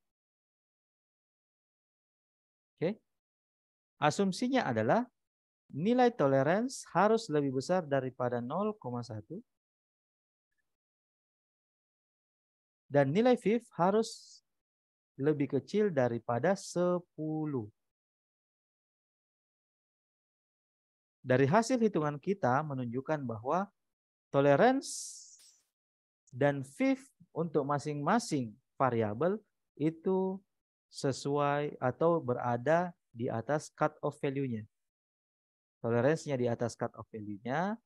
Oke. Asumsinya adalah nilai tolerance harus lebih besar daripada 0,1 dan nilai FIF harus lebih kecil daripada 10. Dari hasil hitungan kita menunjukkan bahwa tolerance dan FIF untuk masing-masing variabel itu sesuai atau berada di atas cut-off value-nya. Toleransinya di atas cut-off value-nya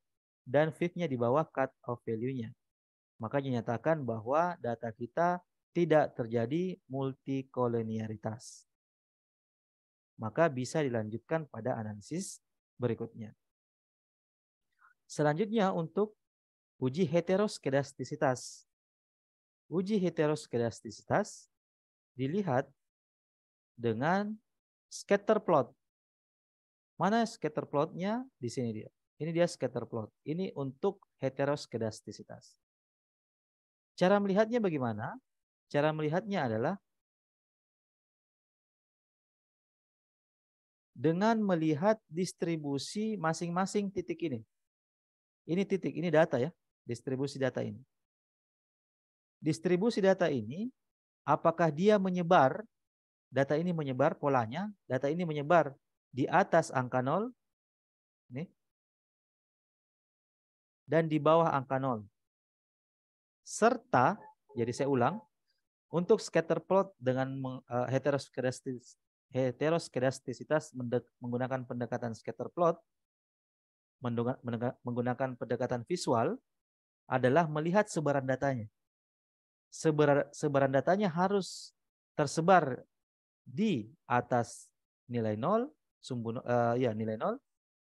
dan FIF-nya di bawah cut-off value-nya. Maka dinyatakan bahwa data kita tidak terjadi multikoliniaritas. Maka bisa dilanjutkan pada analisis berikutnya. Selanjutnya untuk uji heteroskedastisitas. Uji heteroskedastisitas dilihat dengan scatter plot. Mana scatter plotnya? Di sini dia. Ini dia scatter plot. Ini untuk heteroskedastisitas. Cara melihatnya bagaimana? Cara melihatnya adalah dengan melihat distribusi masing-masing titik ini. Ini titik, ini data ya, distribusi data ini. Distribusi data ini, apakah dia menyebar, data ini menyebar polanya, data ini menyebar di atas angka 0, nih, dan di bawah angka 0. Serta, jadi saya ulang, untuk scatter plot dengan heteroskedastisitas menggunakan pendekatan scatter plot, menggunakan pendekatan visual, adalah melihat sebaran datanya. Sebaran datanya harus tersebar di atas nilai 0, nilai 0,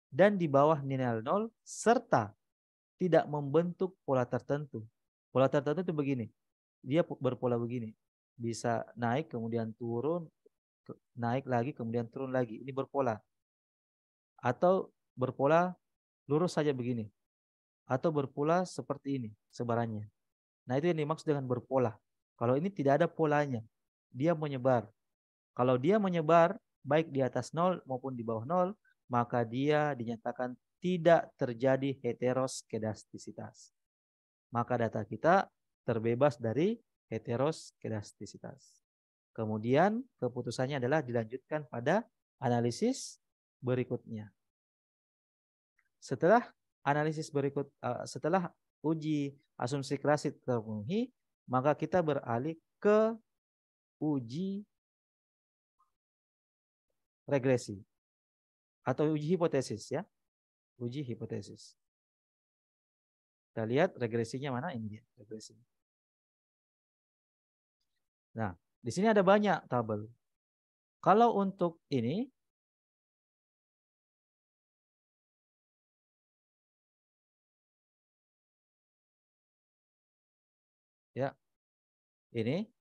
dan di bawah nilai 0, serta tidak membentuk pola tertentu. Pola tertentu itu begini, dia berpola begini, bisa naik kemudian turun, naik lagi kemudian turun lagi, ini berpola. Atau berpola lurus saja begini, atau berpola seperti ini sebarannya. Nah, itu yang dimaksud dengan berpola. Kalau ini tidak ada polanya, dia menyebar. Kalau dia menyebar baik di atas 0 maupun di bawah 0, maka dia dinyatakan tidak terjadi heteroskedastisitas. Maka data kita terbebas dari heteroskedastisitas. Kemudian keputusannya adalah dilanjutkan pada analisis berikutnya. Setelah setelah uji asumsi klasik terpenuhi, maka kita beralih ke uji regresi atau uji hipotesis ya. Uji hipotesis. Kita lihat regresinya mana, ini dia regresi. Nah, di sini ada banyak tabel. Kalau untuk ini ya, ini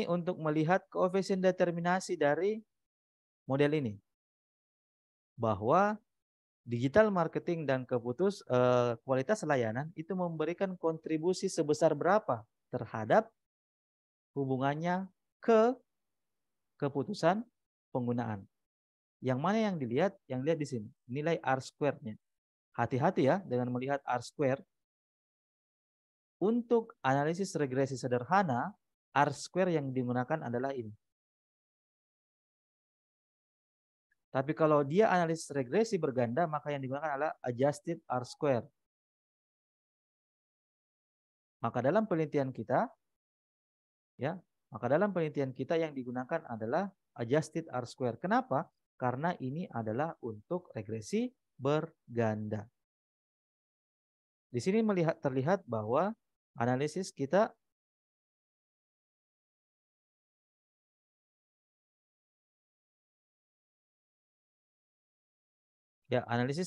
untuk melihat koefisien determinasi dari model ini. Bahwa digital marketing dan kualitas layanan itu memberikan kontribusi sebesar berapa terhadap hubungannya ke keputusan penggunaan. Yang mana yang dilihat? Yang lihat di sini, nilai R-squared-nya. Hati-hati ya dengan melihat R-square. Untuk analisis regresi sederhana, R-square yang digunakan adalah ini. Tapi kalau dia analisis regresi berganda, maka yang digunakan adalah adjusted R-square. Maka dalam penelitian kita, ya, yang digunakan adalah adjusted R-square. Kenapa? Karena ini adalah untuk regresi berganda. Di sini terlihat bahwa analisis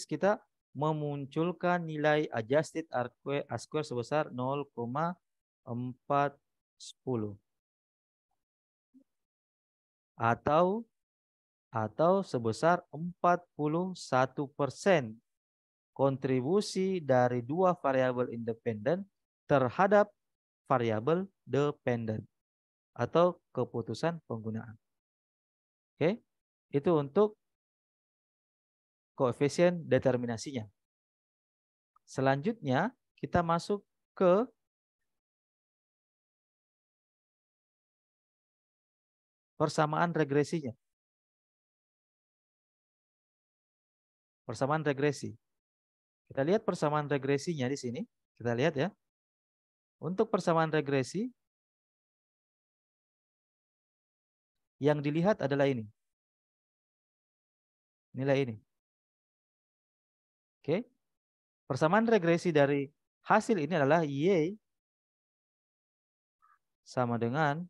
kita memunculkan nilai adjusted R-square sebesar 0,410 atau sebesar 41% kontribusi dari dua variabel independen terhadap variabel dependen atau keputusan penggunaan. Oke, itu untuk koefisien determinasinya. Selanjutnya kita masuk ke persamaan regresinya. Persamaan regresi. Kita lihat persamaan regresinya di sini. Kita lihat ya. Untuk persamaan regresi, yang dilihat adalah ini. Nilai ini. Oke. Persamaan regresi dari hasil ini adalah Y sama dengan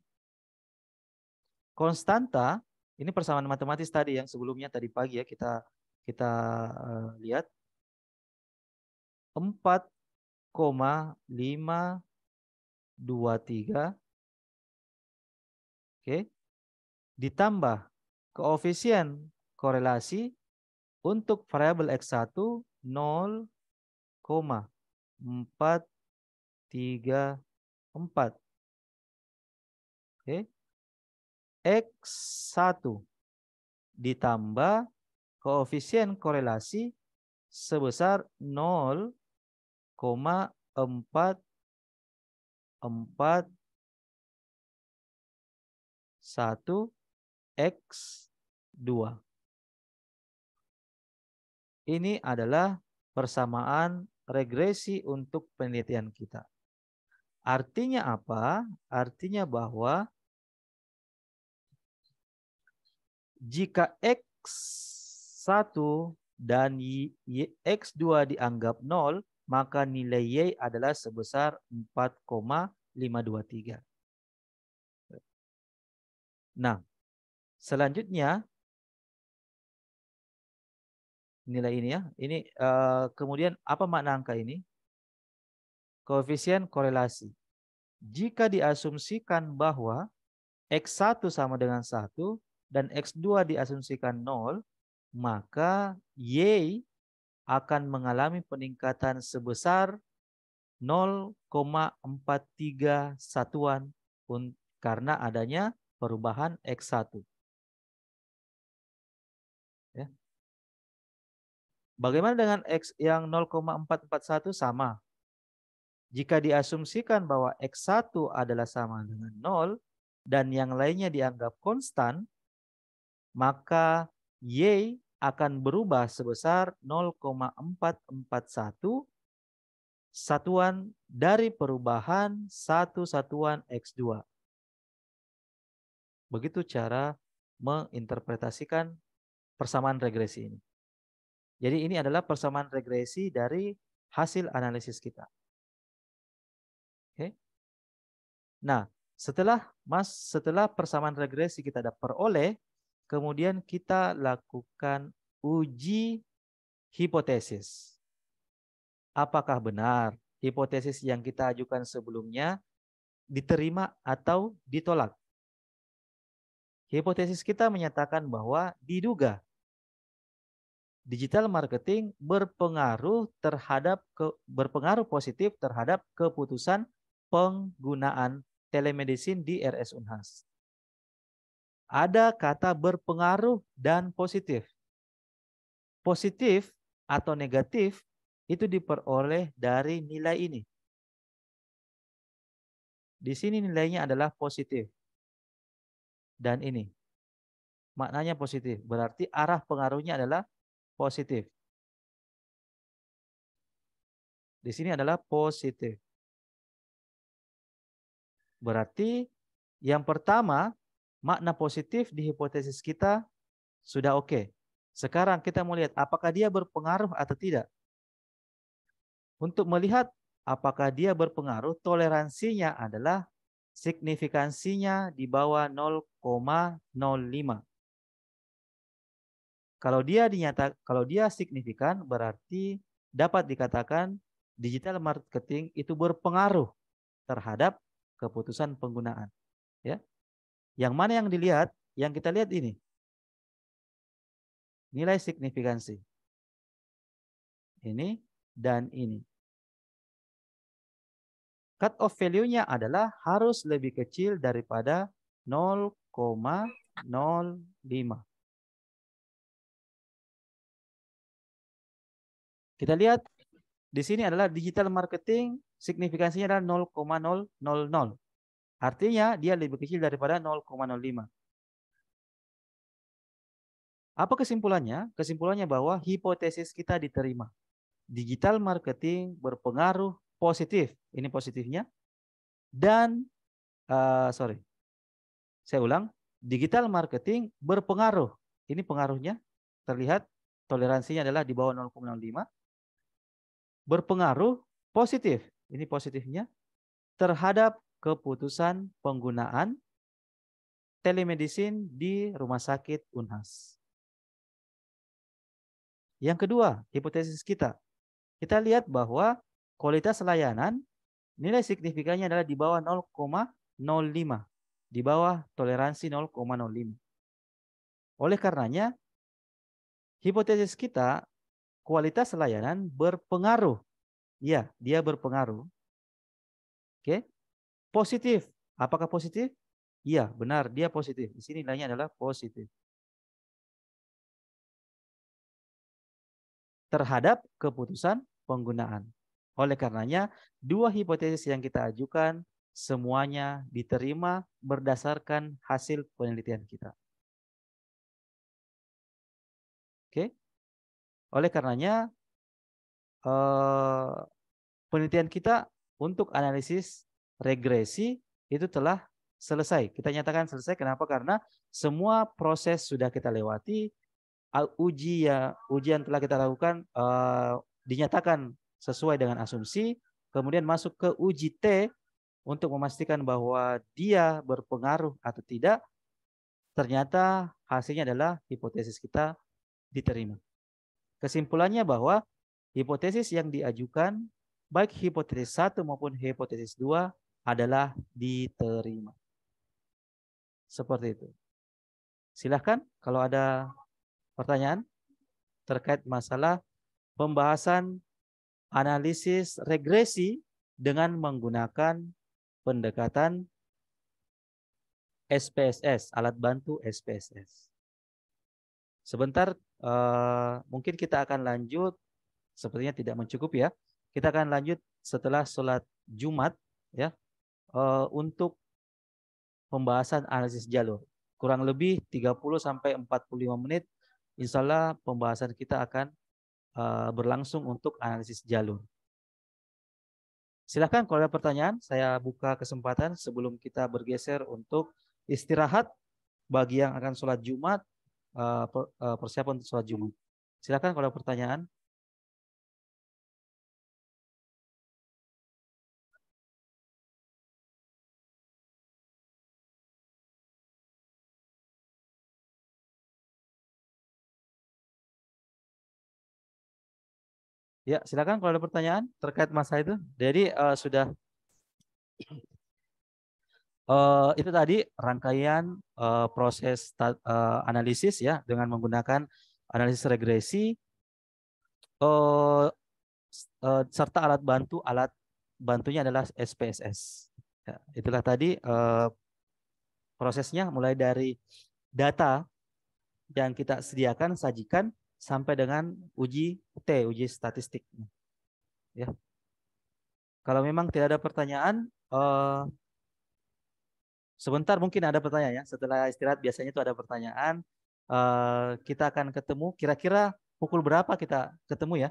konstanta. Ini persamaan matematis tadi yang sebelumnya tadi pagi ya kita lihat 4,523, oke, ditambah koefisien korelasi untuk variabel X1 0,437. 4. Oke. X1 ditambah koefisien korelasi sebesar 0,441 X2. Ini adalah persamaan regresi untuk penelitian kita. Artinya apa? Artinya bahwa jika X1 dan X2 dianggap 0, maka nilai Y adalah sebesar 4,523. Nah, selanjutnya nilai ini ya. Ini kemudian apa makna angka ini? Koefisien korelasi. Jika diasumsikan bahwa X1 sama dengan 1 dan X2 diasumsikan 0, maka Y akan mengalami peningkatan sebesar 0,43 satuan karena adanya perubahan X1. Ya. Bagaimana dengan X yang 0,441 sama? Jika diasumsikan bahwa X1 adalah sama dengan 0 dan yang lainnya dianggap konstan, maka Y akan berubah sebesar 0,441 satuan dari perubahan satu satuan X2. Begitu cara menginterpretasikan persamaan regresi ini. Jadi ini adalah persamaan regresi dari hasil analisis kita. Oke. Nah, setelah persamaan regresi kita peroleh, kemudian kita lakukan uji hipotesis. Apakah benar hipotesis yang kita ajukan sebelumnya diterima atau ditolak? Hipotesis kita menyatakan bahwa diduga digital marketing berpengaruh positif terhadap keputusan penggunaan telemedicine di RS Unhas. Ada kata berpengaruh dan positif. Positif atau negatif itu diperoleh dari nilai ini. Di sini nilainya adalah positif. Dan ini maknanya positif. Berarti arah pengaruhnya adalah positif. Di sini adalah positif. Berarti yang pertama, makna positif di hipotesis kita sudah oke. Sekarang kita mau lihat apakah dia berpengaruh atau tidak. Untuk melihat apakah dia berpengaruh, toleransinya adalah signifikansinya di bawah 0,05. Kalau dia signifikan, berarti dapat dikatakan digital marketing itu berpengaruh terhadap keputusan penggunaan. Ya, yang mana yang dilihat? Yang kita lihat ini, nilai signifikansi. Ini dan ini. Cut off value-nya adalah harus lebih kecil daripada 0,05. Kita lihat di sini adalah digital marketing, signifikansinya adalah 0,000. Artinya dia lebih kecil daripada 0,05. Apa kesimpulannya? Kesimpulannya bahwa hipotesis kita diterima. Digital marketing berpengaruh positif. Ini positifnya. Dan, saya ulang. Digital marketing berpengaruh. Ini pengaruhnya. Terlihat toleransinya adalah di bawah 0,05. Berpengaruh positif. Ini positifnya. Terhadap keputusan penggunaan telemedicine di Rumah Sakit Unhas. Yang kedua, hipotesis kita. Kita lihat bahwa kualitas layanan nilai signifikannya adalah di bawah 0,05. Di bawah toleransi 0,05. Oleh karenanya, hipotesis kita kualitas layanan berpengaruh. Ya, dia berpengaruh. Oke. Positif. Apakah positif? Iya, benar, dia positif. Di sini nilainya adalah positif. Terhadap keputusan penggunaan. Oleh karenanya, dua hipotesis yang kita ajukan semuanya diterima berdasarkan hasil penelitian kita. Oke. Oleh karenanya, penelitian kita untuk analisis regresi itu telah selesai. Kita nyatakan selesai. Kenapa? Karena semua proses sudah kita lewati. Ujian telah kita lakukan, dinyatakan sesuai dengan asumsi. Kemudian masuk ke uji T untuk memastikan bahwa dia berpengaruh atau tidak. Ternyata hasilnya adalah hipotesis kita diterima. Kesimpulannya bahwa hipotesis yang diajukan, baik hipotesis 1 maupun hipotesis 2 adalah diterima. Seperti itu. Silahkan kalau ada pertanyaan terkait masalah pembahasan analisis regresi dengan menggunakan pendekatan SPSS, alat bantu SPSS. Sebentar, mungkin kita akan lanjut. Sepertinya tidak mencukupi ya. Kita akan lanjut setelah sholat Jumat ya, untuk pembahasan analisis jalur. Kurang lebih 30-45 menit. Insya Allah pembahasan kita akan berlangsung untuk analisis jalur. Silakan kalau ada pertanyaan, saya buka kesempatan sebelum kita bergeser untuk istirahat bagi yang akan sholat Jumat, persiapan untuk sholat Jumat. Silakan kalau ada pertanyaan. Ya, silakan kalau ada pertanyaan terkait masalah itu. Jadi sudah itu tadi rangkaian proses analisis ya dengan menggunakan analisis regresi serta alat bantunya adalah SPSS. Ya, itulah tadi prosesnya mulai dari data yang kita sediakan, sajikan sampai dengan uji statistik. Ya. Kalau memang tidak ada pertanyaan, sebentar mungkin ada pertanyaan ya. Setelah istirahat biasanya itu ada pertanyaan. Kita akan ketemu. Kira-kira pukul berapa kita ketemu ya?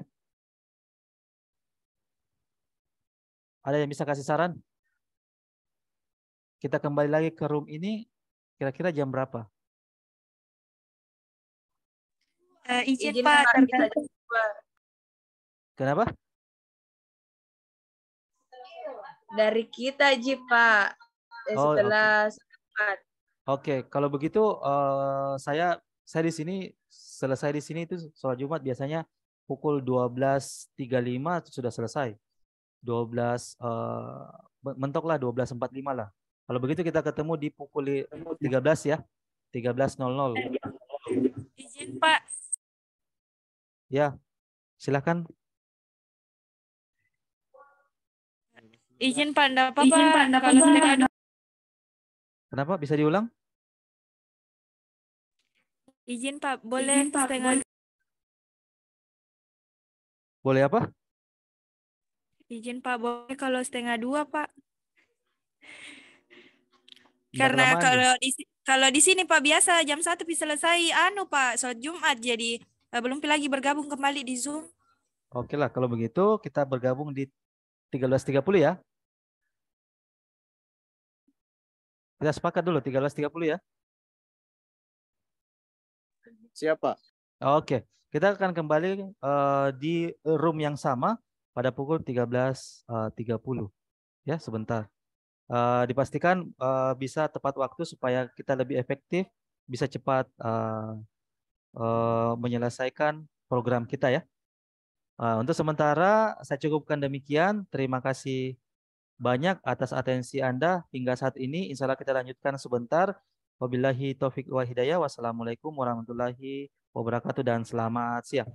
Ada yang bisa kasih saran? Kita kembali lagi ke room ini. Kira-kira jam berapa?
Izin Pak, tergantung.
Kenapa?
Dari kita Ji Pak. Setelah sholat.
Oke, kalau begitu saya di sini selesai di sini itu sholat Jumat biasanya pukul 12.35 sudah selesai. 12 mentoklah 12.45 lah. Kalau begitu kita ketemu di pukul 13 ya. 13.00.
Izin Pak.
Ya. Silakan.
Izin Pak, enggak apa-apa kalau setengah 2.
Kenapa? Bisa diulang?
Izin Pak, boleh setengah 2.
Boleh apa?
Izin Pak, boleh kalau setengah 2 Pak.
Nggak
Karena
kelamaan,
kalau di sini Pak biasa jam 1 bisa selesai Pak sholat Jumat, jadi belum lagi bergabung kembali di Zoom.
Oke lah, kalau begitu kita bergabung di 13.30 ya. Kita sepakat dulu 13.30 ya.
Siapa?
Oke, kita akan kembali di room yang sama pada pukul 13.30 ya, sebentar. Dipastikan bisa tepat waktu supaya kita lebih efektif, bisa cepat menyelesaikan program kita ya. Untuk sementara saya cukupkan demikian. Terima kasih banyak atas atensi Anda hingga saat ini. Insya Allah kita lanjutkan sebentar. Wabillahi taufiq wa hidayah. Wassalamualaikum warahmatullahi wabarakatuh dan selamat siang.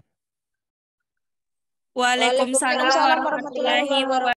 Waalaikumsalam warahmatullahi wabarakatuh.